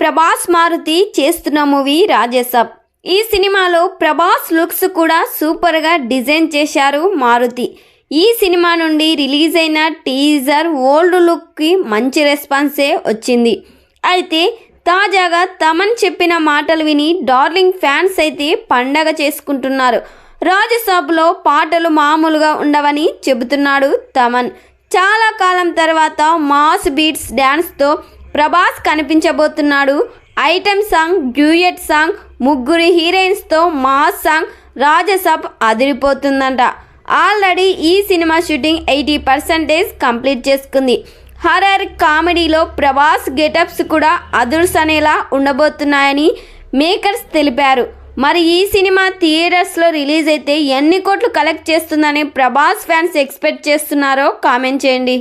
ప్రభాస్ మారుతి చేస్తున్న మూవీ రాజసబ్. ఈ సినిమాలో ప్రభాస్ లుక్స్ కూడా సూపర్గా డిజైన్ చేశారు మారుతి. ఈ సినిమా నుండి రిలీజ్ అయిన టీజర్ ఓల్డ్ లుక్కి మంచి రెస్పాన్సే వచ్చింది. అయితే తాజాగా తమన్ చెప్పిన మాటలు విని డార్లింగ్ ఫ్యాన్స్ అయితే పండగ చేసుకుంటున్నారు. రాజసబ్లో పాటలు మామూలుగా ఉండవని చెబుతున్నాడు తమన్. చాలా కాలం తర్వాత మాస్ బీట్స్ డ్యాన్స్తో ప్రభాస్ కనిపించబోతున్నాడు. ఐటెం సాంగ్, డ్యూయట్ సాంగ్, ముగ్గురు హీరోయిన్స్తో మాస్ సాంగ్ రాజసబ్ అదిరిపోతుందంట. ఆల్రెడీ ఈ సినిమా షూటింగ్ 80% కంప్లీట్ చేసుకుంది. హర్రర్ కామెడీలో ప్రభాస్ గెటప్స్ కూడా అదుర్సనేలా ఉండబోతున్నాయని మేకర్స్ తెలిపారు. మరి ఈ సినిమా థియేటర్స్లో రిలీజ్ అయితే ఎన్ని కోట్లు కలెక్ట్ చేస్తుందని ప్రభాస్ ఫ్యాన్స్ ఎక్స్పెక్ట్ చేస్తున్నారో కామెంట్ చేయండి.